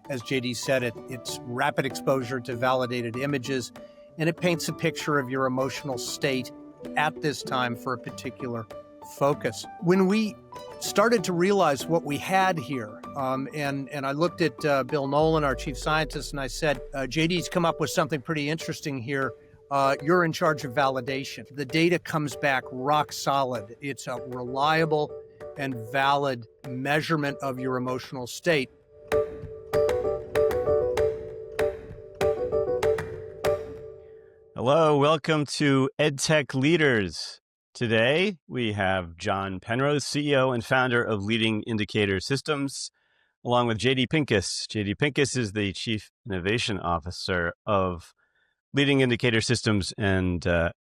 As JD said, it's rapid exposure to validated images, and it paints a picture of your emotional state at this time for a particular focus. When we started to realize what we had here, and I looked at Bill Nolan, our chief scientist, and I said, JD's come up with something pretty interesting here. You're in charge of validation. The data comes back rock solid. It's a reliable and valid measurement of your emotional state. Hello, welcome to EdTech Leaders. Today, we have John Penrose, CEO and founder of Leading Indicator Systems, along with JD Pincus. JD Pincus is the Chief Innovation Officer of Leading Indicator Systems and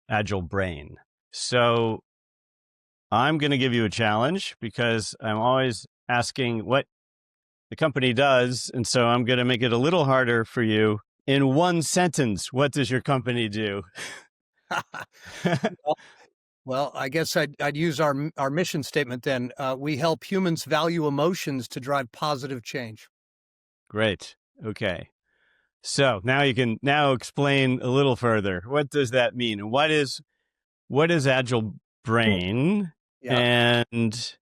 AgileBrain. So I'm going to give you a challenge because I'm always asking what the company does, and so I'm going to make it a little harder for you. In one sentence, what does your company do? Well, I guess I'd use our mission statement then. We help humans value emotions to drive positive change. Great. Okay. So now you can explain a little further. What does that mean? And what is AgileBrain? Yeah. And did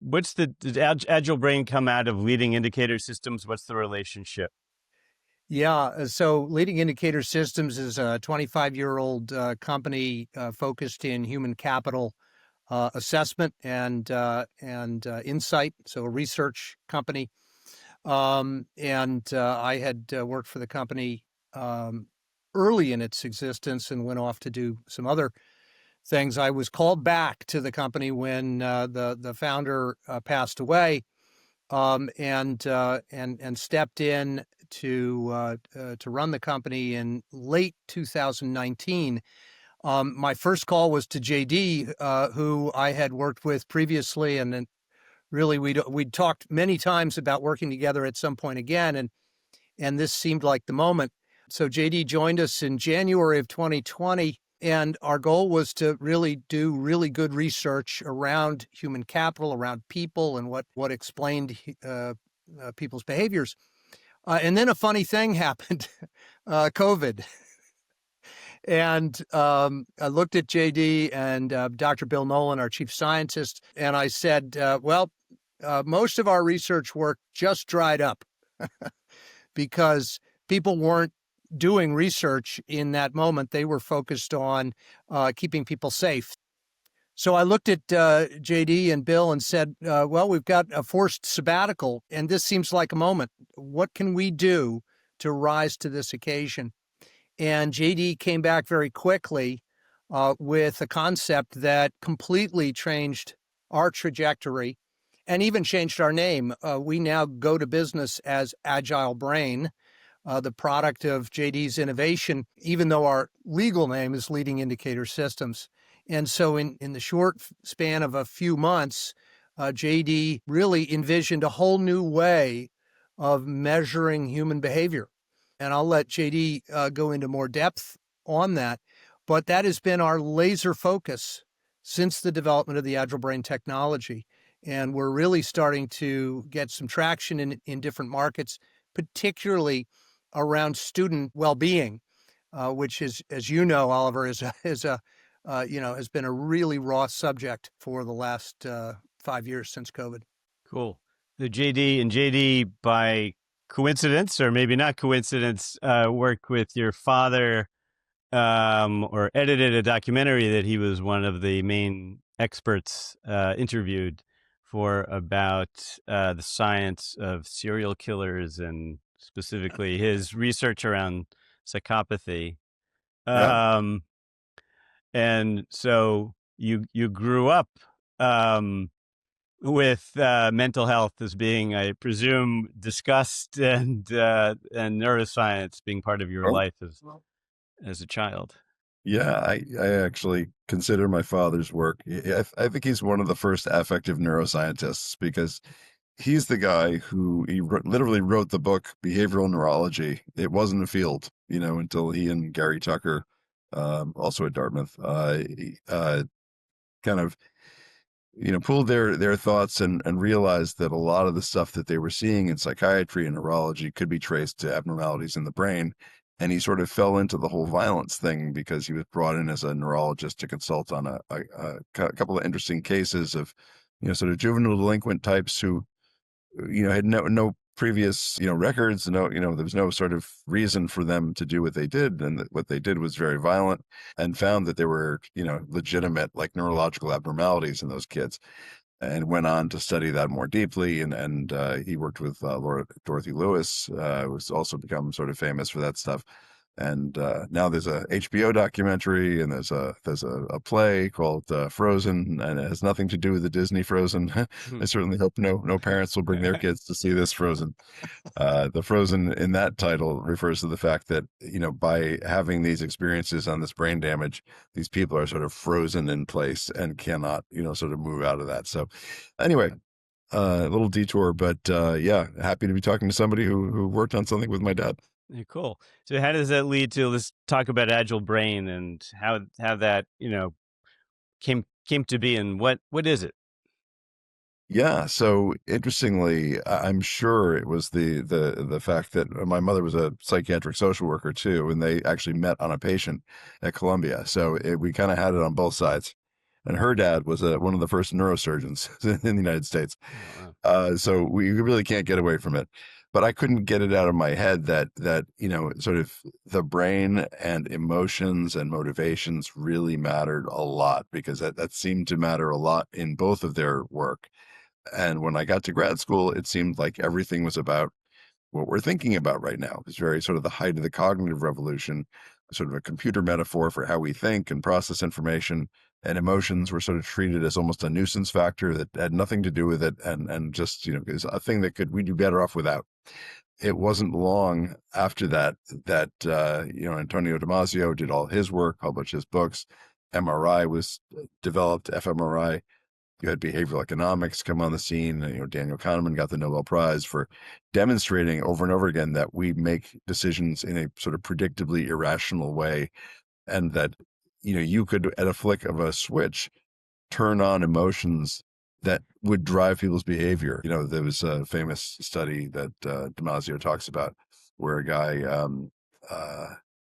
AgileBrain come out of Leading Indicator Systems? What's the relationship? Yeah, so Leading Indicator Systems is a 25-year-old company focused in human capital assessment and insight, so a research company. I had worked for the company early in its existence and went off to do some other things. I was called back to the company when the founder passed away, and stepped in to run the company in late 2019. My first call was to JD, who I had worked with previously, and then really we'd talked many times about working together at some point again, and this seemed like the moment. So JD joined us in January of 2020, and our goal was to really do really good research around human capital, around people, and what explained people's behaviors. And then a funny thing happened, COVID. And I looked at JD and Dr. Bill Nolan, our chief scientist, and I said, most of our research work just dried up because people weren't doing research in that moment. They were focused on keeping people safe. So I looked at JD and Bill and said, well, we've got a forced sabbatical, and this seems like a moment. What can we do to rise to this occasion? And JD came back very quickly with a concept that completely changed our trajectory and even changed our name. We now go to business as AgileBrain, the product of JD's innovation, even though our legal name is Leading Indicator Systems. And so in the short span of a few months, JD really envisioned a whole new way of measuring human behavior. And I'll let JD go into more depth on that. But that has been our laser focus since the development of the AgileBrain technology. And we're really starting to get some traction in different markets, particularly around student well-being, which is, as you know, Oliver, has been a really raw subject for the last 5 years since COVID. Cool. The JD by coincidence, or maybe not coincidence, worked with your father or edited a documentary that he was one of the main experts interviewed for about the science of serial killers and specifically his research around psychopathy. Yeah. And so you grew up with mental health as being, I presume, discussed and neuroscience being part of your life as a child. Yeah, I actually consider my father's work. I think he's one of the first affective neuroscientists because he's the guy who literally wrote the book Behavioral Neurology. It wasn't a field, until he and Gary Tucker, also at Dartmouth, kind of pooled their thoughts and realized that a lot of the stuff that they were seeing in psychiatry and neurology could be traced to abnormalities in the brain. And he sort of fell into the whole violence thing because he was brought in as a neurologist to consult on a couple of interesting cases of, sort of juvenile delinquent types who, had no previous, records, there was no sort of reason for them to do what they did. And what they did was very violent, and found that there were, legitimate like neurological abnormalities in those kids, and went on to study that more deeply. And he worked with Laura Dorothy Lewis, who's also become sort of famous for that stuff. And now there's a HBO documentary, and there's a play called Frozen, and it has nothing to do with the Disney Frozen. I certainly hope no parents will bring their kids to see this Frozen. The Frozen in that title refers to the fact that, by having these experiences on this brain damage, these people are sort of frozen in place and cannot, sort of move out of that. So anyway, a little detour, but yeah, happy to be talking to somebody who worked on something with my dad. Yeah, cool. So how does that lead to, let's talk about AgileBrain and how that, came to be, and what is it? Yeah. So interestingly, I'm sure it was the fact that my mother was a psychiatric social worker too, and they actually met on a patient at Columbia. So we kind of had it on both sides. And her dad was one of the first neurosurgeons in the United States. Oh, wow. So we really can't get away from it. But I couldn't get it out of my head that sort of the brain and emotions and motivations really mattered a lot, because that seemed to matter a lot in both of their work. And when I got to grad school, it seemed like everything was about what we're thinking about right now. It was very sort of the height of the cognitive revolution, sort of a computer metaphor for how we think and process information. And emotions were sort of treated as almost a nuisance factor that had nothing to do with it, and just, is a thing that we'd do better off without. It wasn't long after that Antonio Damasio did all his work, published his books. MRI was developed, fMRI. You had behavioral economics come on the scene. Daniel Kahneman got the Nobel Prize for demonstrating over and over again that we make decisions in a sort of predictably irrational way, and that, you could, at a flick of a switch, turn on emotions that would drive people's behavior. There was a famous study that Damasio talks about, where a guy,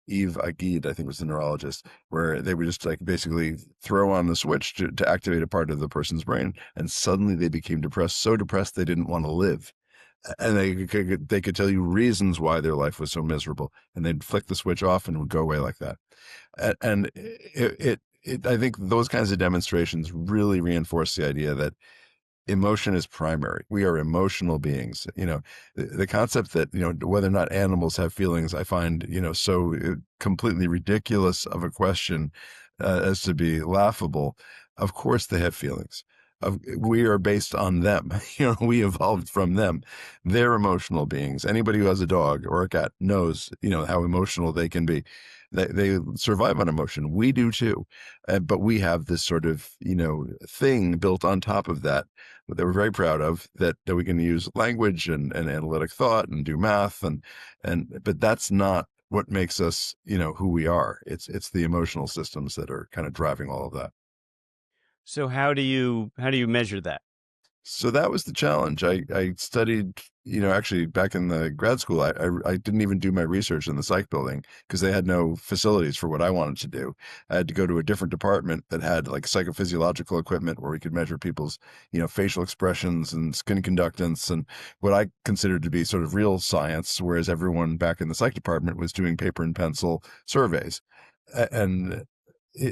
Yves Aguirre, I think was the neurologist, where they would just like basically throw on the switch to activate a part of the person's brain, and suddenly they became depressed, so depressed they didn't want to live. And they could tell you reasons why their life was so miserable, and they'd flick the switch off and it would go away like that. And I think those kinds of demonstrations really reinforce the idea that emotion is primary. We are emotional beings. The concept that, whether or not animals have feelings, I find, so completely ridiculous of a question as to be laughable. Of course they have feelings. We are based on them. We evolved from them. They're emotional beings. Anybody who has a dog or a cat knows, how emotional they can be. They survive on emotion. We do too. But we have this sort of, thing built on top of that we're very proud of, that we can use language and analytic thought and do math, but that's not what makes us, who we are. It's the emotional systems that are kind of driving all of that. So how do you measure that? So that was the challenge. I studied, actually back in the grad school, I didn't even do my research in the psych building because they had no facilities for what I wanted to do. I had to go to a different department that had like psychophysiological equipment where we could measure people's, facial expressions and skin conductance and what I considered to be sort of real science, whereas everyone back in the psych department was doing paper and pencil surveys. And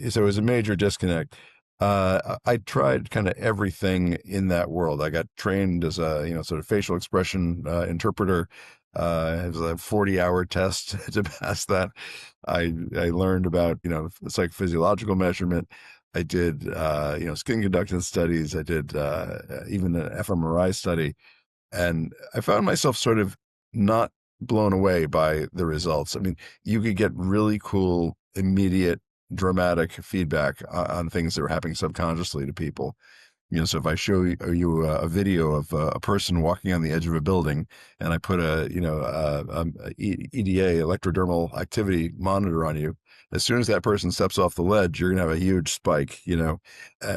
so it was a major disconnect. I tried kind of everything in that world. I got trained as a, sort of facial expression interpreter. It was a 40-hour test to pass that. I learned about, psychophysiological measurement. I did, skin conductance studies. I did even an fMRI study. And I found myself sort of not blown away by the results. I mean, you could get really cool, immediate, dramatic feedback on things that were happening subconsciously to people. So if I show you a video of a person walking on the edge of a building, and I put EDA, electrodermal activity monitor on you, as soon as that person steps off the ledge, you're going to have a huge spike,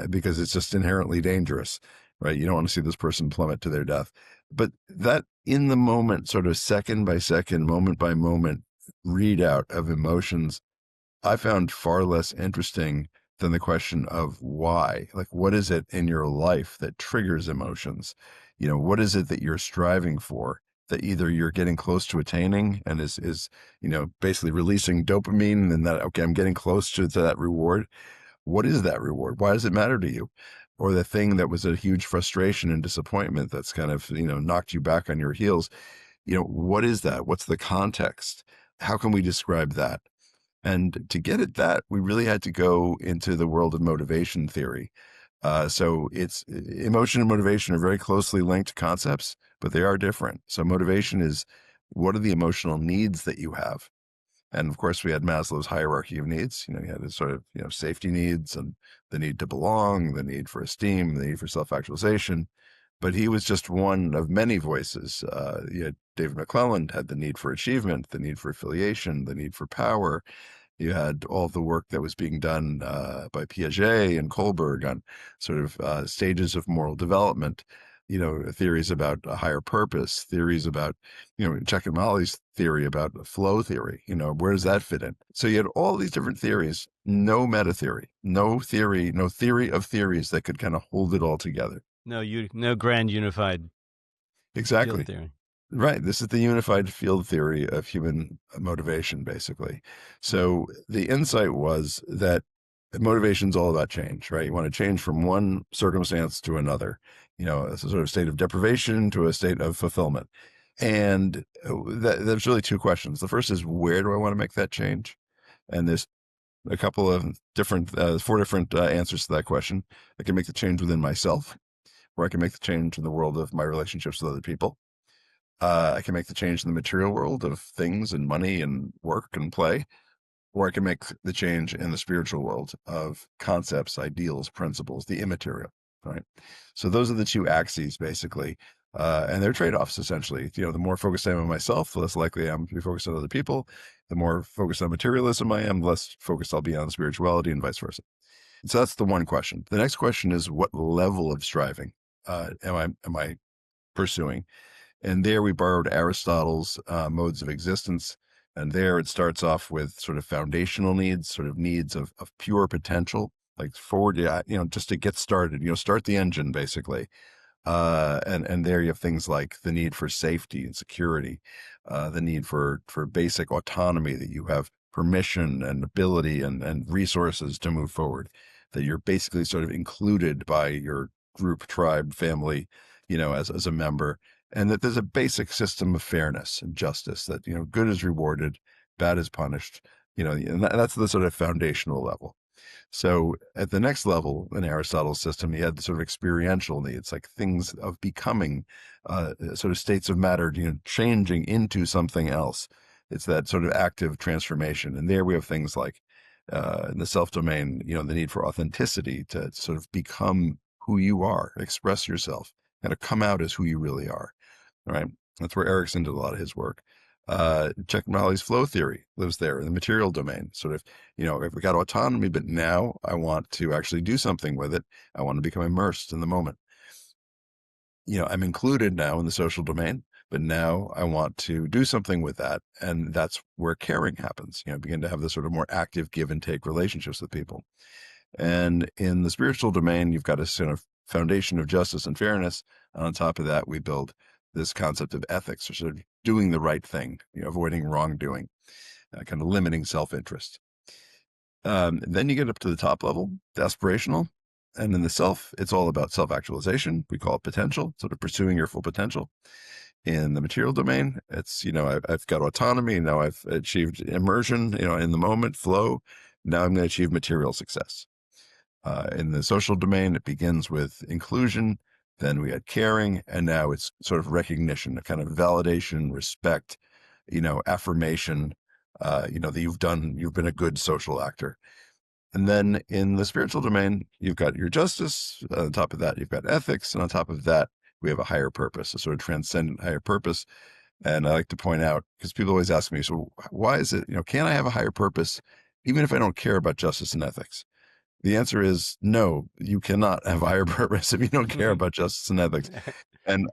because it's just inherently dangerous, right? You don't want to see this person plummet to their death. But that in the moment, sort of second by second, moment by moment readout of emotions, I found far less interesting than the question of why. Like, what is it in your life that triggers emotions? What is it that you're striving for that either you're getting close to attaining and is basically releasing dopamine, and that, okay, I'm getting close to that reward. What is that reward? Why does it matter to you? Or the thing that was a huge frustration and disappointment that's kind of, knocked you back on your heels. What is that? What's the context? How can we describe that? And to get at that, we really had to go into the world of motivation theory. So it's emotion and motivation are very closely linked concepts, but they are different. So motivation is, what are the emotional needs that you have? And of course, we had Maslow's hierarchy of needs. You had the sort of, safety needs and the need to belong, the need for esteem, the need for self-actualization. But he was just one of many voices. You had David McClelland had the need for achievement, the need for affiliation, the need for power. You had all the work that was being done by Piaget and Kohlberg on sort of stages of moral development, theories about a higher purpose, theories about, Chuck and Molly's theory about flow theory, where does that fit in? So you had all these different theories, no meta theory, no theory of theories that could kind of hold it all together. No grand unified Exactly. field theory. Right. This is the unified field theory of human motivation, basically. So the insight was that motivation is all about change, right? You want to change from one circumstance to another, it's a sort of state of deprivation to a state of fulfillment. And there's really two questions. The first is, where do I want to make that change? And there's a couple of different, four different answers to that question. I can make the change within myself, or I can make the change in the world of my relationships with other people. I can make the change in the material world of things and money and work and play, or I can make the change in the spiritual world of concepts, ideals, principles, the immaterial, right? So those are the two axes, basically. And they're trade-offs, essentially. The more focused I am on myself, the less likely I am to be focused on other people. The more focused on materialism I am, the less focused I'll be on spirituality, and vice versa. So that's the one question. The next question is, what level of striving am I pursuing? And there we borrowed Aristotle's modes of existence. And there it starts off with sort of foundational needs, sort of needs of pure potential, like forward, just to get started, start the engine, basically. And there you have things like the need for safety and security, the need for basic autonomy, that you have permission and ability and resources to move forward, that you're basically sort of included by your group, tribe, family, as a member, and that there's a basic system of fairness and justice, that, good is rewarded, bad is punished, and that's the sort of foundational level. So at the next level in Aristotle's system, he had the sort of experiential needs, like things of becoming, sort of states of matter, changing into something else. It's that sort of active transformation. And there we have things like, in the self domain, the need for authenticity, to sort of become who you are, express yourself, kind of come out as who you really are. Right. That's where Erickson did a lot of his work. Chuck Molly's flow theory lives there in the material domain. Sort of, if we got autonomy, but now I want to actually do something with it. I want to become immersed in the moment. I'm included now in the social domain, but now I want to do something with that. And that's where caring happens, begin to have this sort of more active give and take relationships with people. And in the spiritual domain, you've got a sort of foundation of justice and fairness. And on top of that, we build this concept of ethics, or sort of doing the right thing, avoiding wrongdoing, kind of limiting self-interest. Then you get up to the top level, the aspirational. And in the self, it's all about self-actualization. We call it potential, sort of pursuing your full potential. In the material domain, it's, I've got autonomy. Now I've achieved immersion, in the moment, flow. Now I'm going to achieve material success. In the social domain, it begins with inclusion. Then we had caring, and now it's sort of recognition, a kind of validation, respect, affirmation, that you've been a good social actor. And then in the spiritual domain, you've got your justice. On top of that, you've got ethics. And on top of that, we have a higher purpose, a sort of transcendent higher purpose. And I like to point out, because people always ask me, so why is it, can I have a higher purpose even if I don't care about justice and ethics? The answer is no, you cannot have a higher purpose if you don't care about justice and ethics. And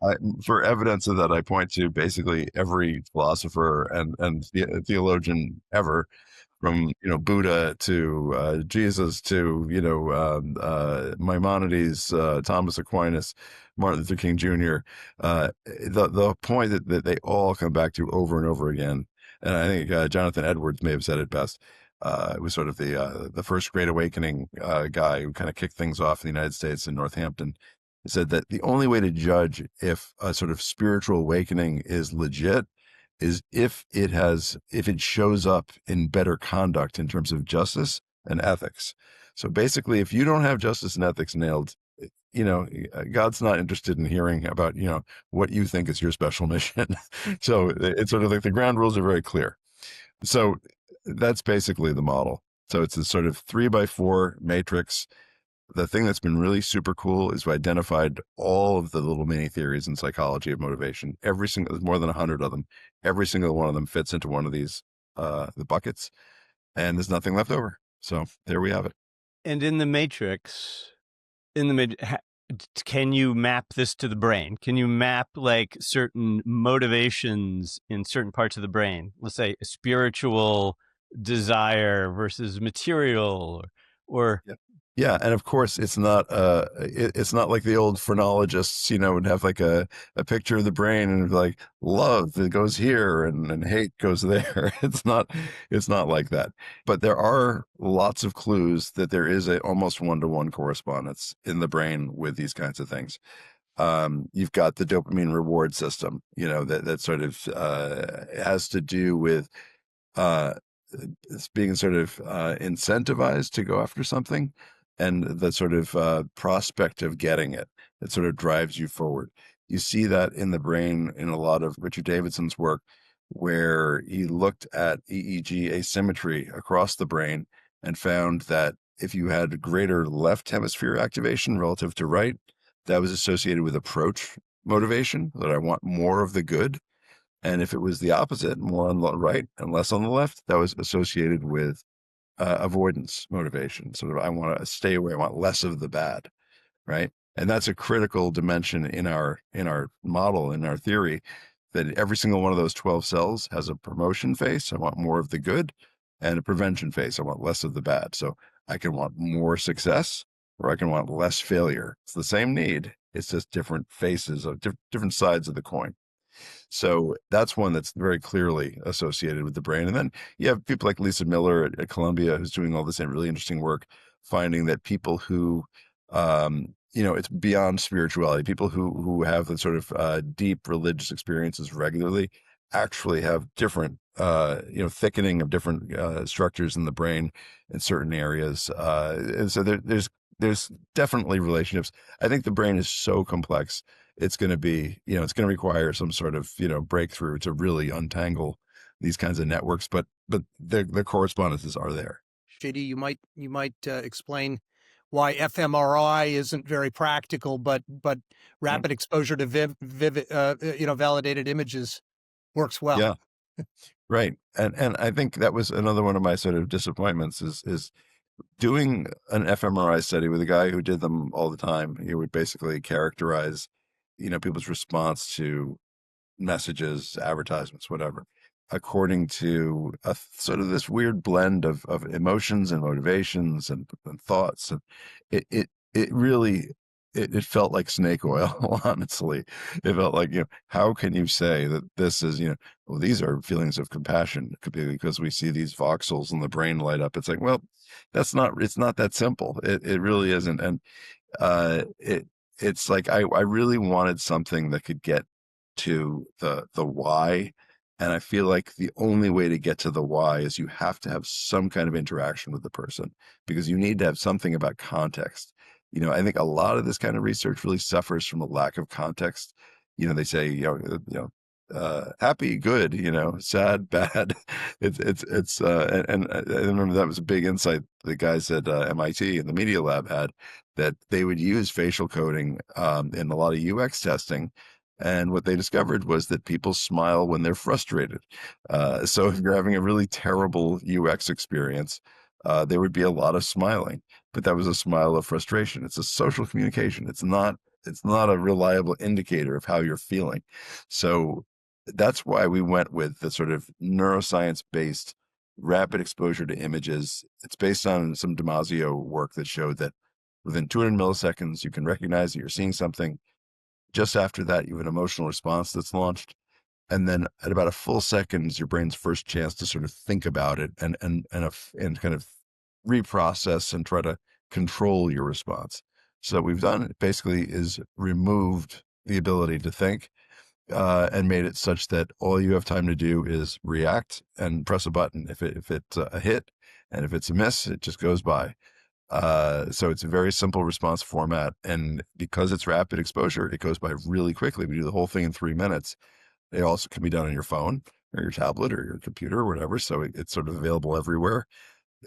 for evidence of that, I point to basically every philosopher and theologian ever, from Buddha to Jesus to Maimonides, Thomas Aquinas, Martin Luther King Jr. The point that they all come back to over and over again, and I think Jonathan Edwards may have said it best. It was sort of the first Great Awakening guy who kind of kicked things off in the United States in Northampton. He said that the only way to judge if a sort of spiritual awakening is legit is if it shows up in better conduct in terms of justice and ethics. So basically, if you don't have justice and ethics nailed, God's not interested in hearing about, what you think is your special mission. So it's sort of like the ground rules are very clear. So that's basically the model. So it's a sort of 3x4 matrix. The thing that's been really super cool is we identified all of the little mini theories in psychology of motivation. There's more than 100 of them. Every single one of them fits into one of these, the buckets, and there's nothing left over. So there we have it. And in the matrix, can you map this to the brain? Can you map like certain motivations in certain parts of the brain? Let's say spiritual desire versus material, or Yeah, and of course it's not like the old phrenologists, would have like a picture of the brain and like love that goes here and hate goes there. It's not like that. But there are lots of clues that there is a almost one-to-one correspondence in the brain with these kinds of things. You've got the dopamine reward system, that sort of has to do with it's being sort of incentivized to go after something, and the sort of prospect of getting it that sort of drives you forward. You see that in the brain in a lot of Richard Davidson's work, where he looked at EEG asymmetry across the brain and found that if you had greater left hemisphere activation relative to right, that was associated with approach motivation, that I want more of the good. And if it was the opposite, more on the right and less on the left, that was associated with avoidance motivation. Sort of, I want to stay away. I want less of the bad, right? And that's a critical dimension in our model, in our theory, that every single one of those 12 cells has a promotion face. I want more of the good, and a prevention face. I want less of the bad. So I can want more success, or I can want less failure. It's the same need. It's just different faces of different sides of the coin. So that's one that's very clearly associated with the brain. And then you have people like Lisa Miller at Columbia, who's doing all this really interesting work, finding that people who, it's beyond spirituality, people who have the sort of deep religious experiences regularly actually have different, thickening of different structures in the brain in certain areas. And so there's definitely relationships. I think the brain is so complex. It's going to be, it's going to require some sort of, breakthrough to really untangle these kinds of networks. But the correspondences are there. JD, you might explain why fMRI isn't very practical, but rapid exposure to vivid, validated images works well. Yeah, right. And I think that was another one of my sort of disappointments is doing an fMRI study with a guy who did them all the time. He would basically characterize, people's response to messages, advertisements, whatever, according to a sort of this weird blend of emotions and motivations and thoughts. And it really, it felt like snake oil, honestly. It felt like, how can you say that this is, well, these are feelings of compassion? It could be because we see these voxels in the brain light up. It's like, well, it's not that simple. It really isn't. And it's like, I really wanted something that could get to the why. And I feel like the only way to get to the why is you have to have some kind of interaction with the person, because you need to have something about context. I think a lot of this kind of research really suffers from a lack of context. They say, happy, good, sad, bad. And I remember that was a big insight the guys at MIT in the Media Lab had, that they would use facial coding in a lot of UX testing. And what they discovered was that people smile when they're frustrated. So if you're having a really terrible UX experience, there would be a lot of smiling, but that was a smile of frustration. It's a social communication. It's not a reliable indicator of how you're feeling. So that's why we went with the sort of neuroscience based rapid exposure to images. It's based on some Damasio work that showed that within 200 milliseconds, you can recognize that you're seeing something. Just after that, you have an emotional response that's launched. And then at about a full second is your brain's first chance to sort of think about it and kind of reprocess and try to control your response. So what we've done basically is removed the ability to think, and made it such that all you have time to do is react and press a button. If it's a hit, and if it's a miss, it just goes by. So it's a very simple response format, and because it's rapid exposure, it goes by really quickly. We do the whole thing in 3 minutes. It also can be done on your phone or your tablet or your computer or whatever. So it's sort of available everywhere.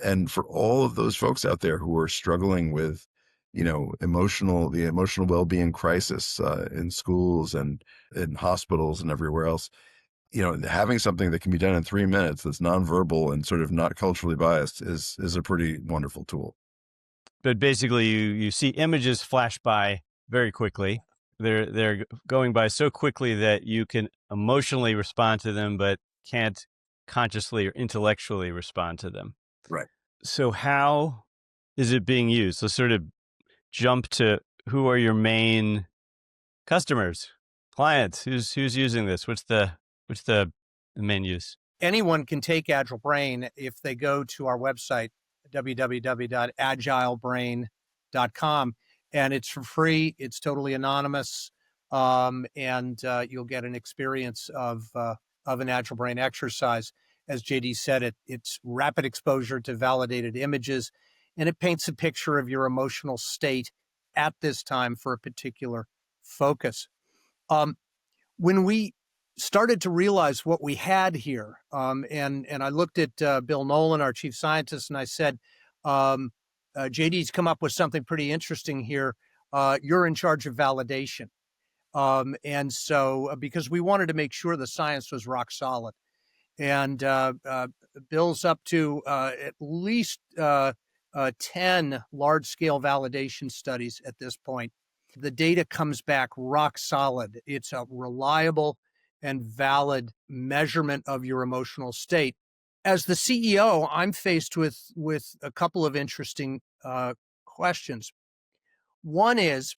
And for all of those folks out there who are struggling with, the emotional well-being crisis in schools and in hospitals and everywhere else, having something that can be done in 3 minutes that's nonverbal and sort of not culturally biased is a pretty wonderful tool. But basically, you see images flash by very quickly. They're going by so quickly that you can emotionally respond to them, but can't consciously or intellectually respond to them. Right. So how is it being used? Let's sort of jump to, who are your main customers, clients? Who's using this? What's the main use? Anyone can take AgileBrain if they go to our website, www.AgileBrain.com, and it's for free. It's totally anonymous, and you'll get an experience of an AgileBrain exercise. As JD said, it's rapid exposure to validated images, and it paints a picture of your emotional state at this time for a particular focus. When we started to realize what we had here, and I looked at Bill Nolan, our chief scientist, and I said, JD's come up with something pretty interesting here. You're in charge of validation. And so because we wanted to make sure the science was rock solid. And Bill's up to at least 10 large-scale validation studies at this point. The data comes back rock solid. It's a reliable and valid measurement of your emotional state. As the CEO, I'm faced with a couple of interesting questions. One is,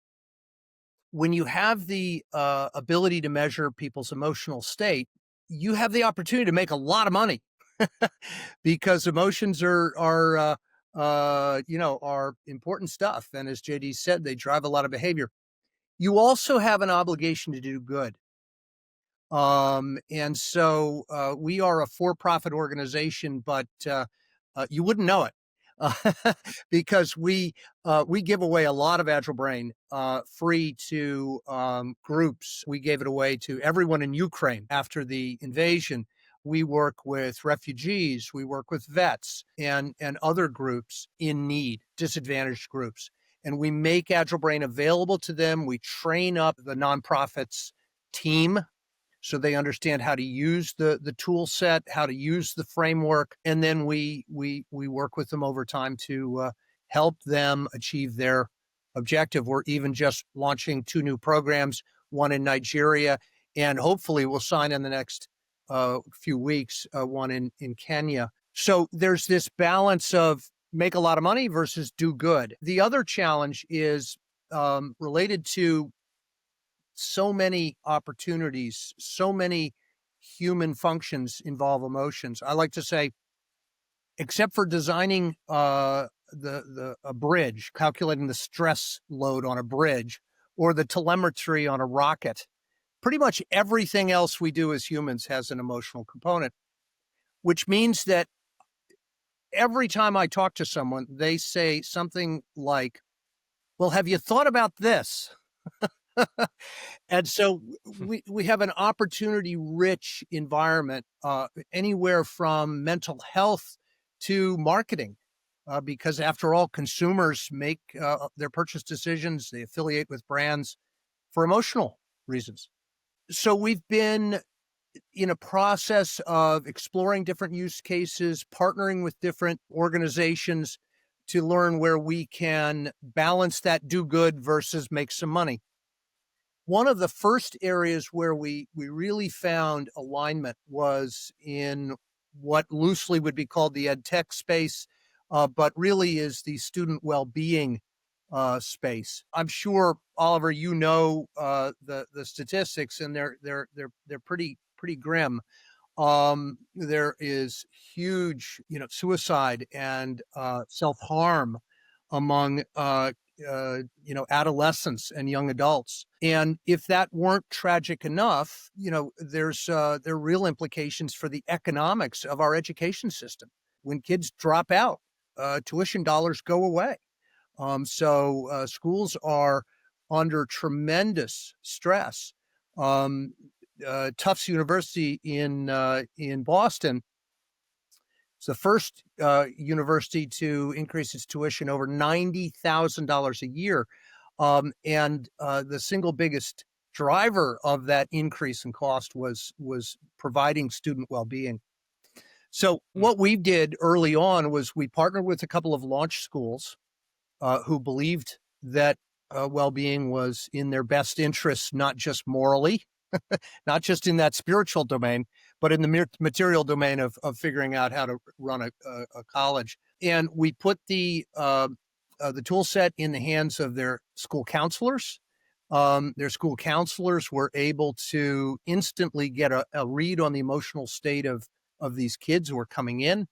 when you have the ability to measure people's emotional state, you have the opportunity to make a lot of money because emotions are important stuff. And as JD said, they drive a lot of behavior. You also have an obligation to do good. And so we are a for-profit organization, but you wouldn't know it because we give away a lot of AgileBrain free to groups. We gave it away to everyone in Ukraine after the invasion. We work with refugees, we work with vets and other groups in need, disadvantaged groups. And we make AgileBrain available to them. We train up the nonprofits team so they understand how to use the tool set, how to use the framework. And then we work with them over time to help them achieve their objective. We're even just launching 2 new programs, one in Nigeria, and hopefully we'll sign in the next few weeks, one in Kenya. So there's this balance of make a lot of money versus do good. The other challenge is related to so many opportunities, so many human functions involve emotions. I like to say, except for designing a bridge, calculating the stress load on a bridge, or the telemetry on a rocket, pretty much everything else we do as humans has an emotional component, which means that every time I talk to someone, they say something like, well, have you thought about this? And so we have an opportunity-rich environment, anywhere from mental health to marketing, because after all, consumers make their purchase decisions. They affiliate with brands for emotional reasons. So we've been in a process of exploring different use cases, partnering with different organizations to learn where we can balance that do good versus make some money. One of the first areas where we really found alignment was in what loosely would be called the ed tech space, but really is the student well-being space. I'm sure, Oliver, you know the statistics, and they're pretty grim. There is huge, suicide and self-harm among adolescents and young adults. And if that weren't tragic enough, there are real implications for the economics of our education system. When kids drop out, tuition dollars go away. So schools are under tremendous stress. Tufts University in Boston is the first university to increase its tuition over $90,000 a year, and the single biggest driver of that increase in cost was providing student well-being. So what we did early on was we partnered with a couple of launch schools who believed that well-being was in their best interests, not just morally, not just in that spiritual domain, but in the material domain of figuring out how to run a college. And we put the tool set in the hands of their school counselors. Their school counselors were able to instantly get a read on the emotional state of these kids who were coming in.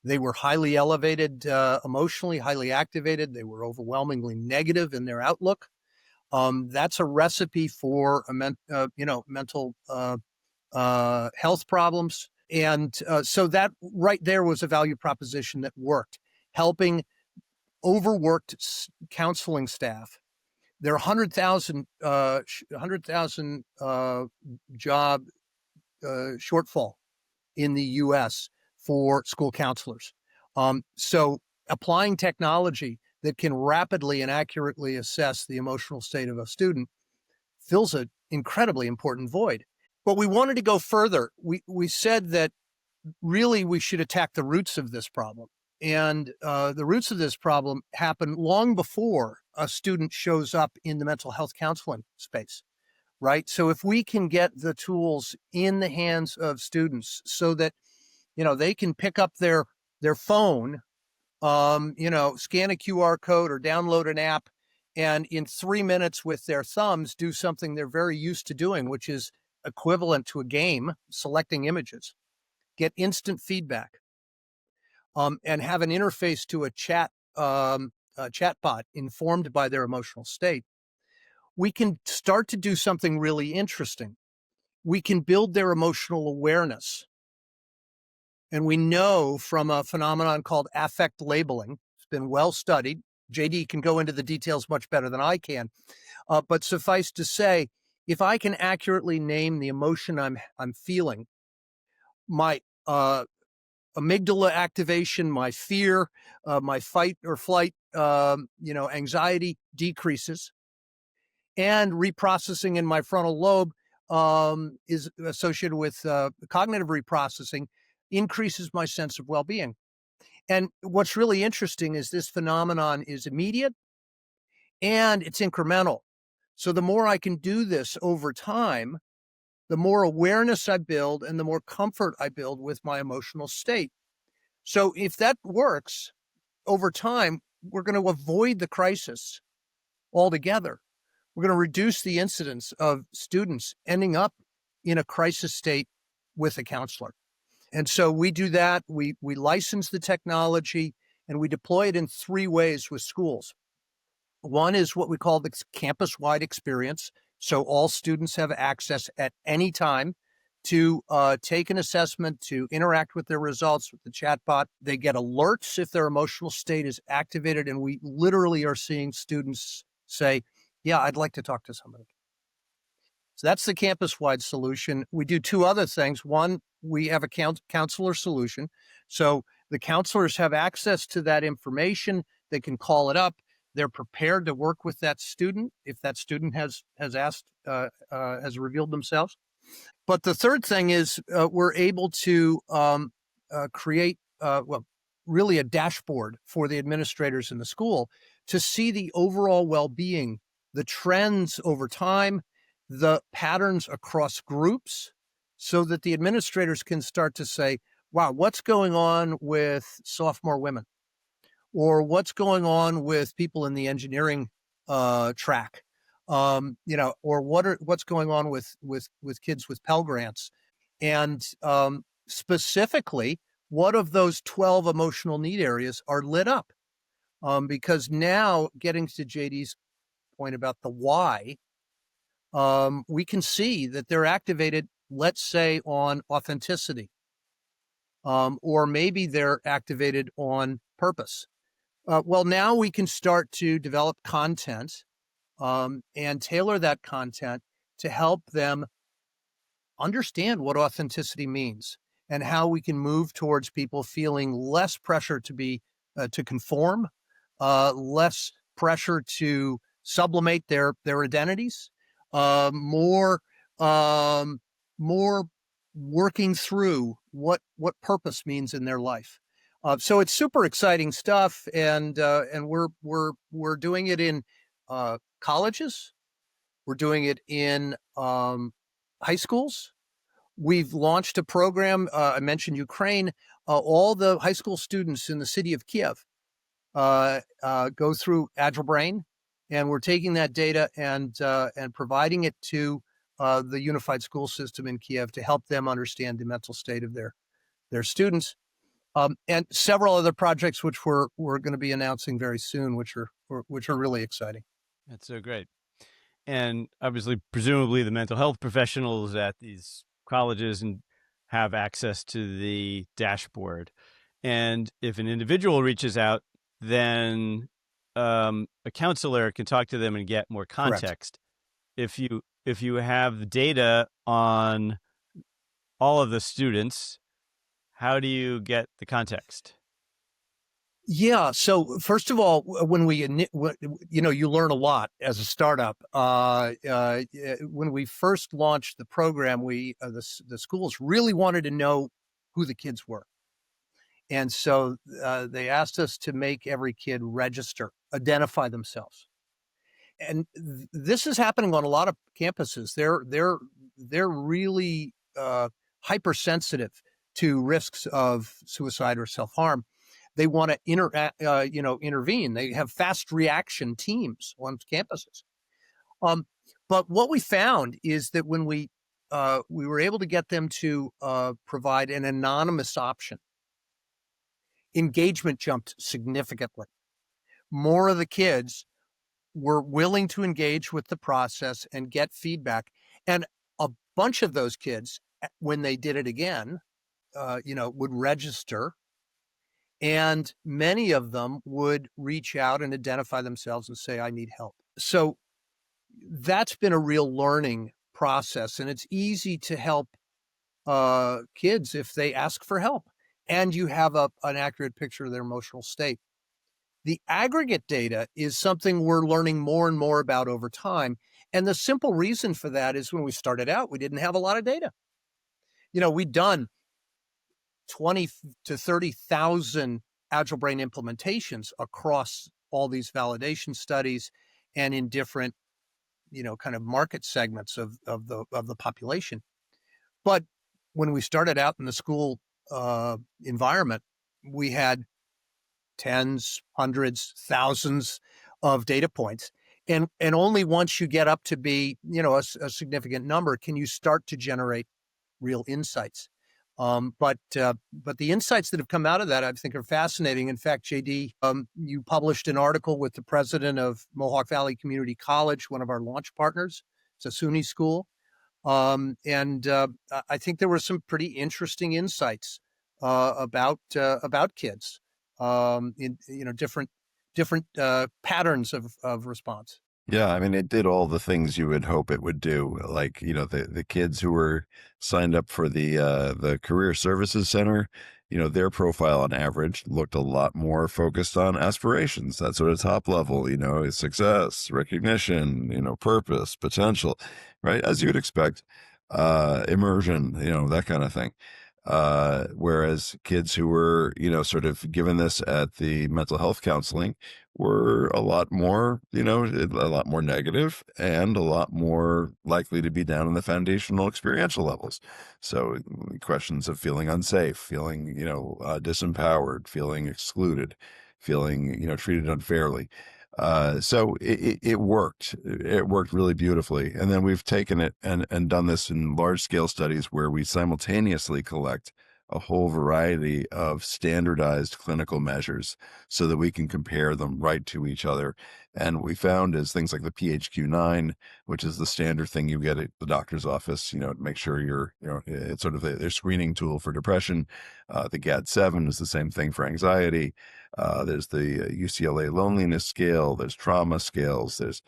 They were highly elevated emotionally, highly activated. They were overwhelmingly negative in their outlook. That's a recipe for mental health problems. And so that right there was a value proposition that worked, helping overworked counseling staff. There are 100,000 job shortfall in the U.S. for school counselors. So applying technology that can rapidly and accurately assess the emotional state of a student fills an incredibly important void. But we wanted to go further. We said that really we should attack the roots of this problem. And the roots of this problem happen long before a student shows up in the mental health counseling space, right? So if we can get the tools in the hands of students so that, they can pick up their phone, scan a QR code or download an app, and in 3 minutes with their thumbs do something they're very used to doing, which is equivalent to a game, selecting images, get instant feedback, and have an interface to a chatbot informed by their emotional state, we can start to do something really interesting. We can build their emotional awareness. And we know from a phenomenon called affect labeling, it's been well studied. JD can go into the details much better than I can. But suffice to say, if I can accurately name the emotion I'm feeling, my amygdala activation, my fear, my fight or flight, anxiety decreases, and reprocessing in my frontal lobe is associated with cognitive reprocessing, increases my sense of well-being. And what's really interesting is this phenomenon is immediate and it's incremental. So the more I can do this over time, the more awareness I build and the more comfort I build with my emotional state. So if that works over time, we're going to avoid the crisis altogether. We're going to reduce the incidence of students ending up in a crisis state with a counselor. And so we do that. We license the technology and we deploy it in 3 ways with schools. One is what we call the campus-wide experience. So all students have access at any time to take an assessment, to interact with their results with the chatbot. They get alerts if their emotional state is activated. And we literally are seeing students say, yeah, I'd like to talk to somebody. So that's the campus-wide solution. We do two other things. One, we have a counselor solution. So the counselors have access to that information. They can call it up. They're prepared to work with that student if that student has revealed themselves. But the third thing is we're able to create, really a dashboard for the administrators in the school to see the overall well-being, the trends over time, the patterns across groups, so that the administrators can start to say, wow, what's going on with sophomore women? Or what's going on with people in the engineering track? Or what's going on with kids with Pell Grants? And specifically, what of those 12 emotional need areas are lit up? Because now, getting to JD's point about the why, we can see that they're activated, let's say, on authenticity, or maybe they're activated on purpose. Well, now we can start to develop content and tailor that content to help them understand what authenticity means and how we can move towards people feeling less pressure to conform, less pressure to sublimate their identities, more more working through what purpose means in their life. So it's super exciting stuff, and we're doing it in colleges. We're doing it in high schools. We've launched a program. I mentioned Ukraine. All the high school students in the city of Kiev go through AgileBrain, and we're taking that data and providing it to the unified school system in Kiev to help them understand the mental state of their students. And several other projects which we're going to be announcing very soon, which are really exciting. That's so great. And obviously, presumably, the mental health professionals at these colleges and have access to the dashboard. And if an individual reaches out, then a counselor can talk to them and get more context. Correct. If you have data on all of the students, how do you get the context? Yeah. So first of all, when you learn a lot as a startup. When we first launched the program, the schools really wanted to know who the kids were. And so they asked us to make every kid register, identify themselves. And this is happening on a lot of campuses. They're really hypersensitive to risks of suicide or self-harm. They want to intervene. They have fast reaction teams on campuses. But what we found is that when we were able to get them to provide an anonymous option, engagement jumped significantly. More of the kids were willing to engage with the process and get feedback. And a bunch of those kids, when they did it again, would register. And many of them would reach out and identify themselves and say, I need help. So that's been a real learning process. And it's easy to help kids if they ask for help and you have an accurate picture of their emotional state. The aggregate data is something we're learning more and more about over time. And the simple reason for that is when we started out, we didn't have a lot of data. We'd done 20 to 30,000 AgileBrain implementations across all these validation studies and in different, kind of market segments of the population. But when we started out in the school environment, we had tens, hundreds, thousands of data points. And only once you get up to be, a significant number can you start to generate real insights. But the insights that have come out of that, I think, are fascinating. In fact, JD, you published an article with the president of Mohawk Valley Community College, one of our launch partners. It's a SUNY school. And I think there were some pretty interesting insights about kids in different patterns of response. Yeah, I mean, it did all the things you would hope it would do. Like, the kids who were signed up for the Career Services Center, their profile on average looked a lot more focused on aspirations. That sort of top level, success, recognition, purpose, potential, right? As you would expect, immersion, that kind of thing. Whereas kids who were, sort of given this at the mental health counseling were a lot more, a lot more negative and a lot more likely to be down in the foundational experiential levels. So questions of feeling unsafe, feeling, disempowered, feeling excluded, feeling, treated unfairly. So it worked. It worked really beautifully. And then we've taken it and done this in large scale studies where we simultaneously collect a whole variety of standardized clinical measures so that we can compare them right to each other. And what we found is things like the PHQ-9, which is the standard thing you get at the doctor's office, to make sure it's sort of their screening tool for depression. The GAD-7 is the same thing for anxiety. There's the UCLA loneliness scale. There's trauma scales. There's,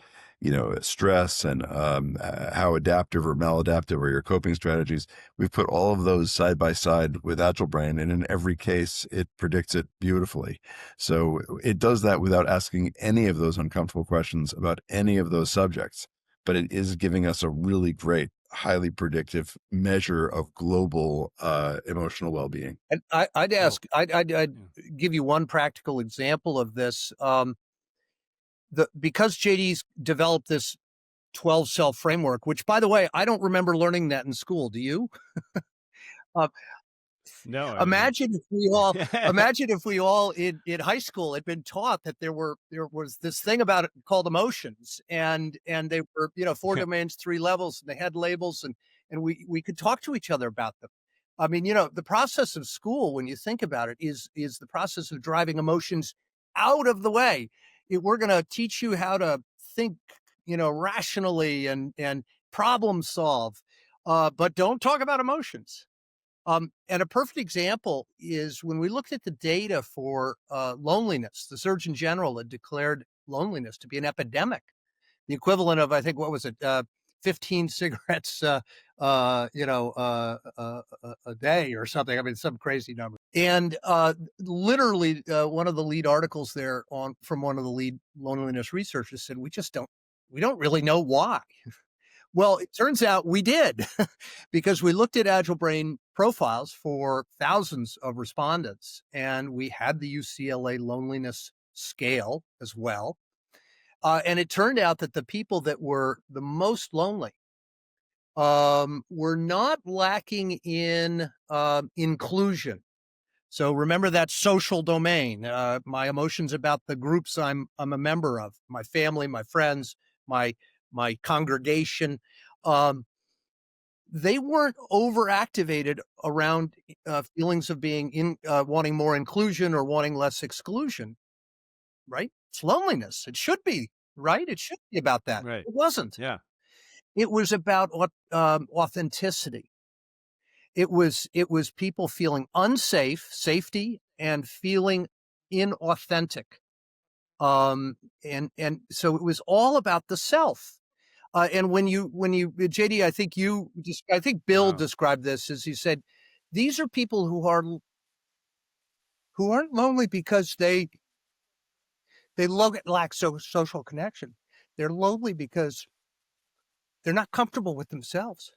stress and how adaptive or maladaptive are your coping strategies. We've put all of those side by side with AgileBrain, and in every case, it predicts it beautifully. So it does that without asking any of those uncomfortable questions about any of those subjects. But it is giving us a really great, highly predictive measure of global emotional well-being. And I'd Cool. ask, I'd Yeah. give you one practical example of this. Because JD's developed this 12 cell framework, which, by the way, I don't remember learning that in school. Do you? Uh, No, I didn't. Imagine if we all imagine if we all in high school had been taught that there was this thing about it called emotions, and they were, four domains, three levels, and they had labels, and we could talk to each other about them. I mean, the process of school, when you think about it, is the process of driving emotions out of the way. We're going to teach you how to think, rationally and problem solve, but don't talk about emotions. And a perfect example is when we looked at the data for loneliness. The Surgeon General had declared loneliness to be an epidemic, the equivalent of, I think, what was it, 15 cigarettes, a day or something. I mean, some crazy number. And literally, one of the lead articles there from one of the lead loneliness researchers said, we don't really know why. Well, it turns out we did because we looked at AgileBrain profiles for thousands of respondents, and we had the UCLA loneliness scale as well. And it turned out that the people that were the most lonely were not lacking in inclusion. So remember that social domain, my emotions about the groups I'm a member of, my family, my friends, my congregation. They weren't overactivated around feelings of being wanting more inclusion or wanting less exclusion, right? It's loneliness. It should be, right? It should be about that. Right. It wasn't. Yeah. It was about authenticity. It was people feeling unsafe, safety, and feeling inauthentic. And so it was all about the self. And when you JD, I think Bill Wow. described this as he said, these are people who aren't lonely because they lack social connection. They're lonely because they're not comfortable with themselves.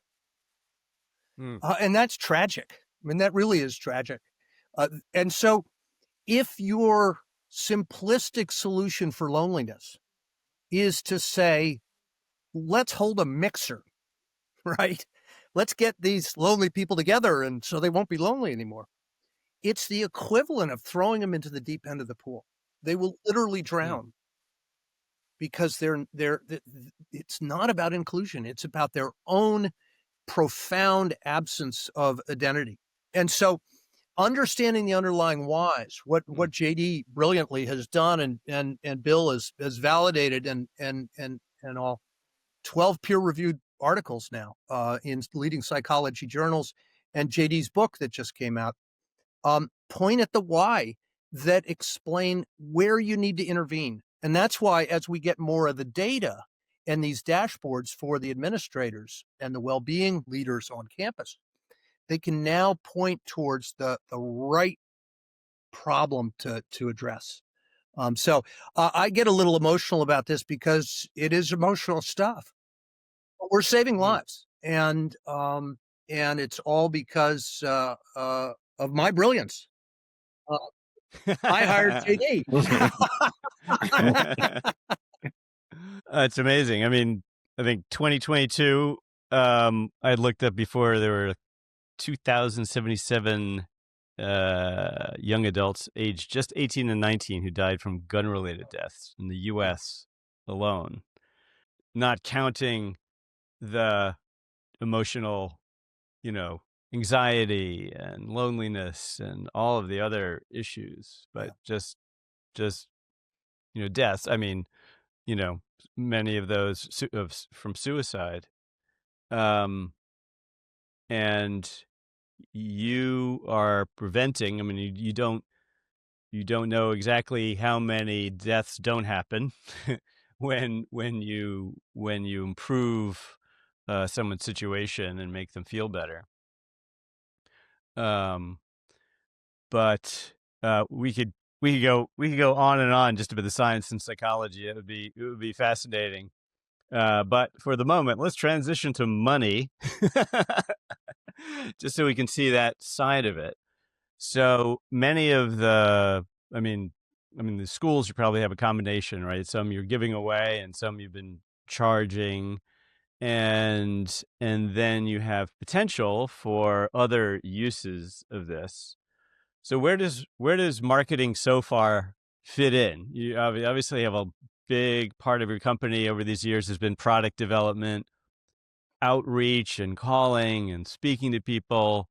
Hmm. And that's tragic. I mean, that really is tragic. And so if your simplistic solution for loneliness is to say, let's hold a mixer, right? Let's get these lonely people together and so they won't be lonely anymore. It's the equivalent of throwing them into the deep end of the pool. They will literally Hmm. drown because it's not about inclusion. It's about their own profound absence of identity. And so understanding the underlying whys, what JD brilliantly has done and Bill has validated and all 12 peer-reviewed articles now in leading psychology journals, and JD's book that just came out, point at the why that explain where you need to intervene And that's why as we get more of the data and these dashboards for the administrators and the well-being leaders on campus, they can now point towards the right problem to address. So I get a little emotional about this because it is emotional stuff. But we're saving lives, and it's all because of my brilliance. Uh, I hired JD. It's amazing. I mean, I think 2022, I looked up before, there were 2,077 young adults aged just 18 and 19 who died from gun-related deaths in the U.S. alone, not counting the emotional, anxiety and loneliness and all of the other issues, but just deaths. I mean, many of those from suicide. And you are preventing. I mean, you don't know exactly how many deaths don't happen when you improve someone's situation and make them feel better. But we could go on and on just about the science and psychology. It would be fascinating. But for the moment, let's transition to money, just so we can see that side of it. So many of the, I mean, the schools, you probably have a combination, right? Some you're giving away, and some you've been charging, and then you have potential for other uses of this. So where does marketing so far fit in? You obviously have a big part of your company over these years has been product development, outreach, and calling and speaking to people.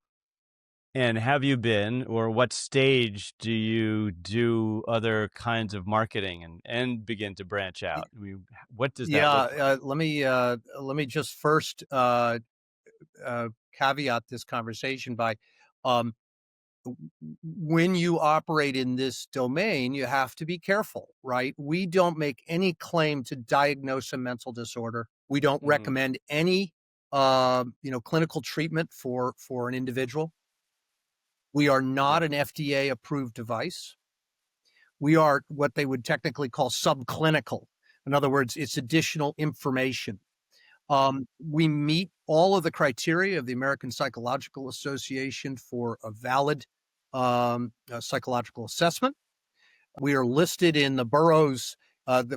And have you been, or what stage do you do other kinds of marketing and begin to branch out? I mean, what does that look like? Let me just first caveat this conversation by when you operate in this domain, you have to be careful, right? We don't make any claim to diagnose a mental disorder. We don't recommend any clinical treatment for an individual. We are not an FDA approved device. We are what they would technically call subclinical. In other words, it's additional information. We meet all of the criteria of the American Psychological Association for a valid psychological assessment. We are listed in the Burroughs,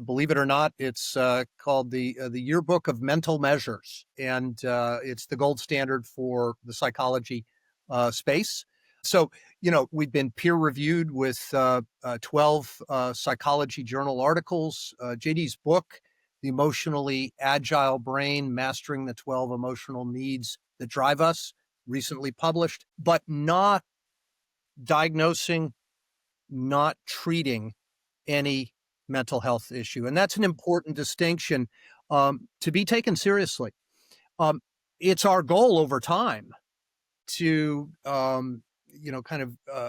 believe it or not, it's called the Yearbook of Mental Measures, and it's the gold standard for the psychology space. So, we've been peer reviewed with 12 psychology journal articles. JD's book, The Emotionally Agile Brain, Mastering the 12 Emotional Needs That Drive Us, recently published, but not diagnosing, not treating any mental health issue. And that's an important distinction to be taken seriously. It's our goal over time to,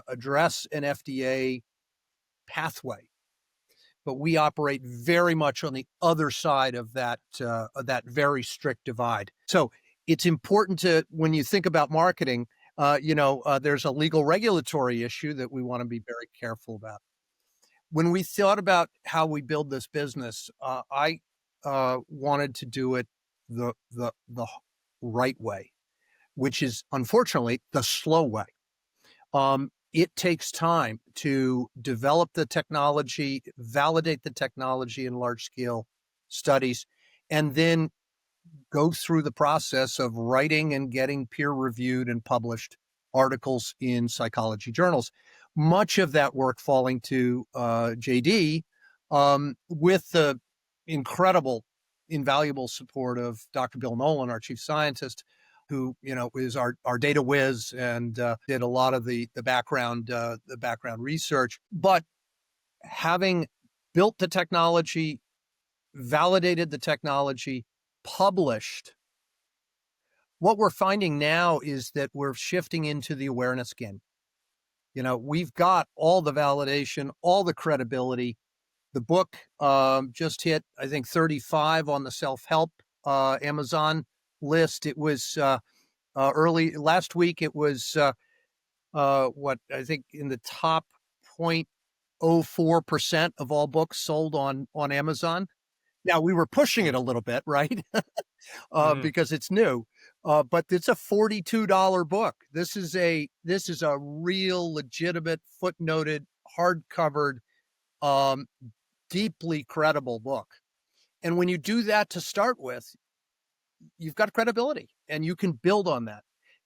address an FDA pathway, but we operate very much on the other side of that very strict divide. So it's important to, when you think about marketing, there's a legal regulatory issue that we want to be very careful about. When we thought about how we build this business, I wanted to do it the right way, which is unfortunately the slow way. It takes time to develop the technology, validate the technology in large scale studies, and then go through the process of writing and getting peer reviewed and published articles in psychology journals. Much of that work falling to JD, with the incredible, invaluable support of Dr. Bill Nolan, our chief scientist, who is our data whiz and did a lot of the background research. But having built the technology, validated the technology, published, what we're finding now is that we're shifting into the awareness game. We've got all the validation, all the credibility. The book just hit, I think, 35 on the self-help Amazon list. It was early last week. It was what I think in the top 0.04% of all books sold on Amazon. Now we were pushing it a little bit, right? Because it's new. But it's a $42 book. This is a real legitimate footnoted, hard-covered, deeply credible book. And when you do that to start with, you've got credibility and you can build on that.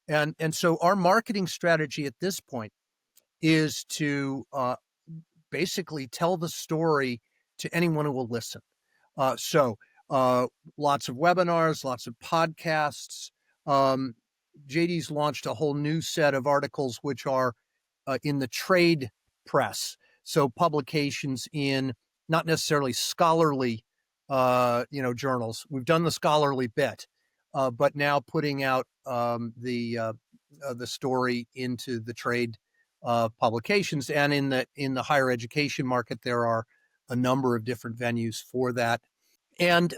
And so our marketing strategy at this point is to basically tell the story to anyone who will listen. So lots of webinars, lots of podcasts. JD's launched a whole new set of articles which are in the trade press. So publications in not necessarily scholarly, journals. We've done the scholarly bit, but now putting out the story into the trade publications, and in the higher education market, there are a number of different venues for that. And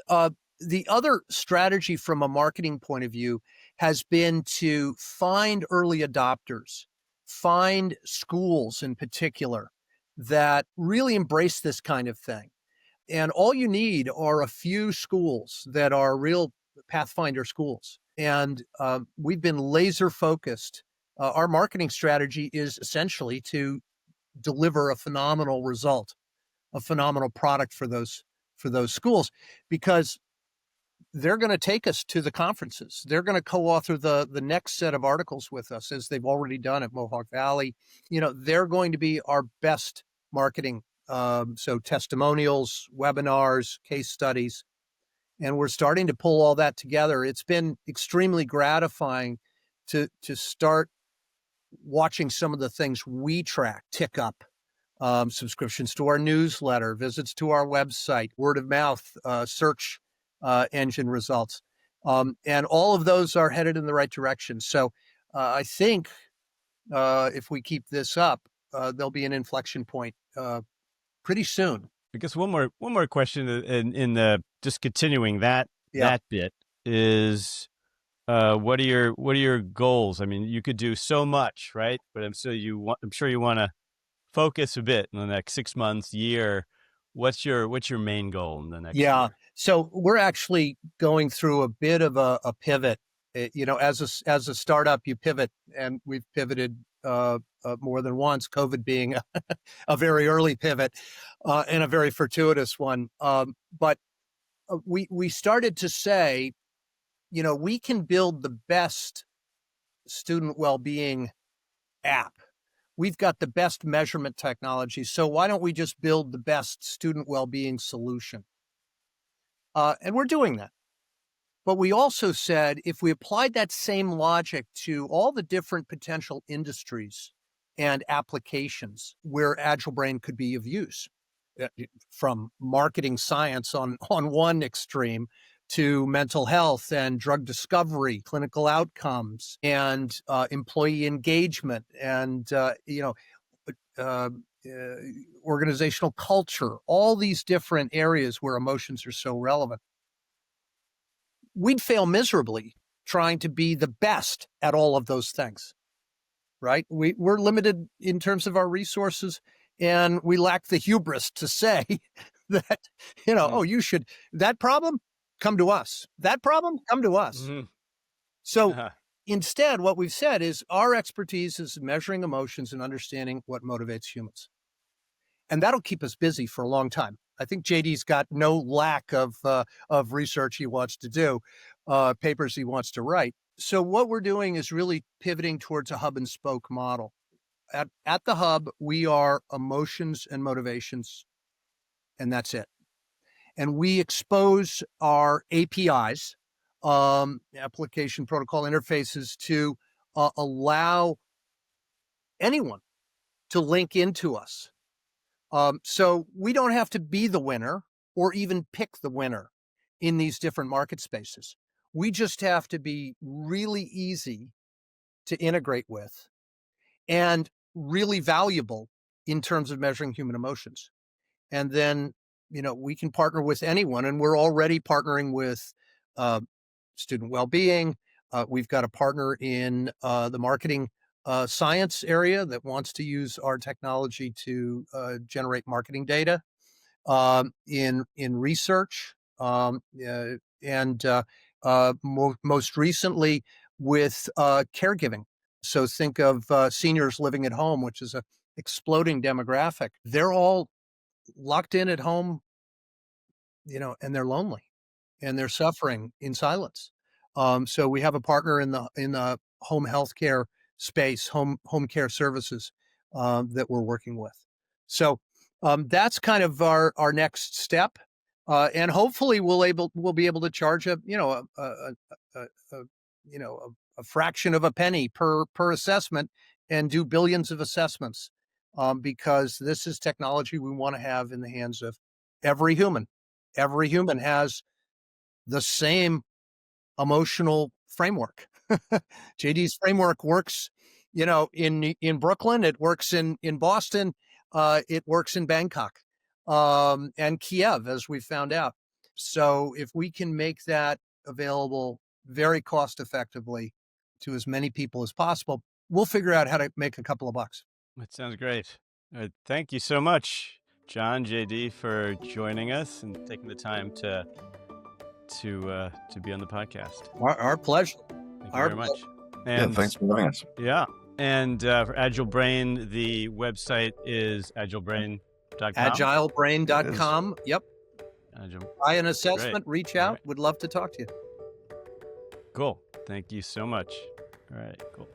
the other strategy from a marketing point of view has been to find early adopters, find schools in particular that really embrace this kind of thing. And all you need are a few schools that are real Pathfinder schools. And we've been laser focused. Our marketing strategy is essentially to deliver a phenomenal result, a phenomenal product for those schools, because they're going to take us to the conferences. They're going to co-author the next set of articles with us, as they've already done at Mohawk Valley. They're going to be our best marketing. So testimonials, webinars, case studies, and we're starting to pull all that together. It's been extremely gratifying to start watching some of the things we track tick up. Subscriptions to our newsletter, visits to our website, word of mouth, search engine results. And all of those are headed in the right direction. So I think if we keep this up, there'll be an inflection point pretty soon. I guess one more question in the just continuing that bit is what are your goals? I mean, you could do so much, right? But I'm sure you want to focus a bit in the next 6 months, year. What's your main goal in the next year? So we're actually going through a bit of a pivot. As a startup, you pivot, and we've pivoted more than once, COVID being a very early pivot and a very fortuitous one. But we started to say, we can build the best student well-being app. We've got the best measurement technology. So why don't we just build the best student well-being solution? And we're doing that. But we also said, if we applied that same logic to all the different potential industries and applications where AgileBrain could be of use, from marketing science on one extreme to mental health and drug discovery, clinical outcomes, and employee engagement, and organizational culture, all these different areas where emotions are so relevant. We'd fail miserably trying to be the best at all of those things, right? We're limited in terms of our resources, and we lack the hubris to say that, you should, that problem, come to us. That problem, come to us. Mm-hmm. So instead, what we've said is our expertise is measuring emotions and understanding what motivates humans. And that'll keep us busy for a long time. I think JD's got no lack of research he wants to do, papers he wants to write. So what we're doing is really pivoting towards a hub and spoke model. At the hub, we are emotions and motivations, and that's it. And we expose our APIs, application protocol interfaces, to allow anyone to link into us. So we don't have to be the winner or even pick the winner in these different market spaces. We just have to be really easy to integrate with and really valuable in terms of measuring human emotions. And then we can partner with anyone, and we're already partnering with student well-being. We've got a partner in the marketing science area that wants to use our technology to generate marketing data, in research, and most recently with caregiving. So think of seniors living at home, which is a exploding demographic. They're all locked in at home, and they're lonely and they're suffering in silence. So we have a partner in the home healthcare space, home care services, that we're working with. So that's kind of our next step, and hopefully we'll be able to charge a fraction of a penny per assessment and do billions of assessments, because this is technology we want to have in the hands of every human. Every human has the same emotional framework. JD's framework works, in Brooklyn. It works in Boston. It works in Bangkok, and Kiev, as we found out. So if we can make that available very cost effectively to as many people as possible, we'll figure out how to make a couple of bucks. That sounds great. Thank you so much, John, JD, for joining us and taking the time to be on the podcast. Our pleasure. Thank you very much. And thanks for having us. Yeah. And for AgileBrain, the website is AgileBrain.com. AgileBrain.com. Yep. Buy an assessment, Great. reach out. Right. Would love to talk to you. Cool. Thank you so much. All right, cool.